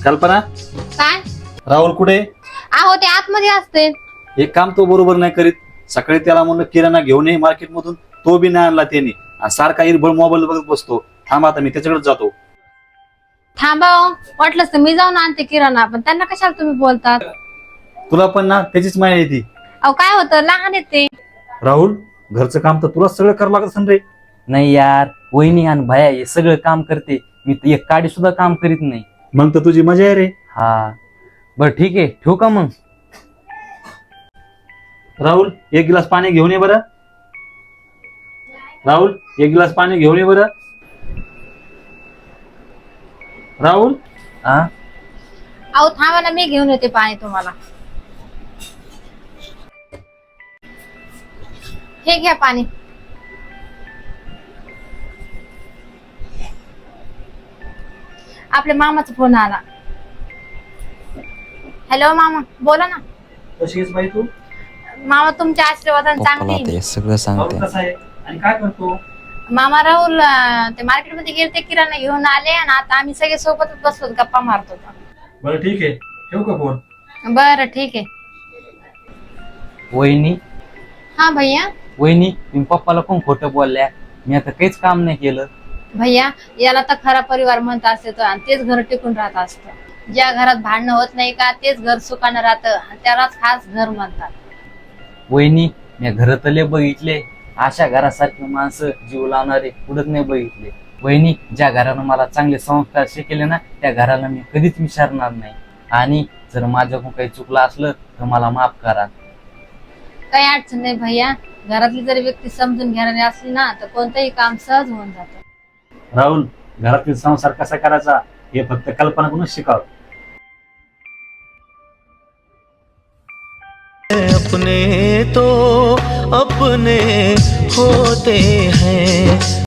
कल्पना, काय? राहुल कुठे? अहो ते आतमध्ये असते. एक काम तो बरोबर नाही करीत. सकाळी त्याला म्हणलं किराणा घेऊन ये मार्केट मधून, तो बी नाही आणला त्याने. आणि सारखा इरबळ मोबाईल बघत बसतो. थांब आता मी त्याच्याकडे जातो. थांबा हो, वाटलंच तर मी जाऊन आणते किराणा, पण त्यांना कशाला तुम्ही बोलतात? तुला पण ना त्याचीच माया येते. अहो काय होतं, लहान आहेत ते. राहुल, घरचं काम तर तुला सगळं करावं लागत असेल रे. नाही यार, वहिनी आणि भया हे सगळं काम करते. मी तर एक काडी सुद्धा काम करीत नाही. मग तर तुझी मजा आहे रे. हा, बर ठीक आहे, ठेवू का मग? राहुल, एक गिलास पाणी घेऊन ये बरं. राहुल, एक गिलास पाणी घेऊन ये बरं. राहुल, हा, अहो थांबा ना, मी घेऊन येते पाणी तुम्हाला. हे घ्या पाणी. आपल्या मामाचा फोन आला. हॅलो मामा, बोला ना. कशी आहेस बाई तू? मामा तुमच्या आशीर्वादाने चांगली आहे मी. ते सगळं राहुल सांगते. कसा आहे आणि काय करतो? मामा राहुल ते मार्केटमध्ये गेले, ते किराणा घेऊन आले आणि आता आम्ही सगळे सोबतच बसलो, गप्पा मारतो. बरं ठीक आहे, ठेवू का फोन? बरं ठीक आहे. वहिनी, हा भैया. वहिनी, तुम्ही पप्पाला कोण खोटं बोलल्या? मी आता काहीच काम नाही केलं. भैया, याला तर खरा परिवार म्हणत असते तो, आणि तेच घर टिकून राहत असतं. ज्या घरात भांडणं होत नाही का, तेच घर सुखानं राहतं, आणि त्यालाच खास घर म्हणतात. वहिनी, मी घर तले बघितले. अशा घरासारखी माणसं जीव लावणारे कुठंच नाही बघितले. वहिनी, ज्या घरानं मला चांगले संस्कार शिकले ना, त्या घराला मी कधीच विसरणार नाही. आणि जर माझ्याकडून काही चुकलं असलं तर मला माफ करा. काही अडचण नाही भैया. घरातली जर व्यक्ती समजून घेणारी असली ना, तर कोणतंही काम सहज होऊन जातं. राहुल, घरातील संसार कसा करायचा हे फक्त कल्पनाकडूनच शिकावं. अपने तो अपने होते हैं।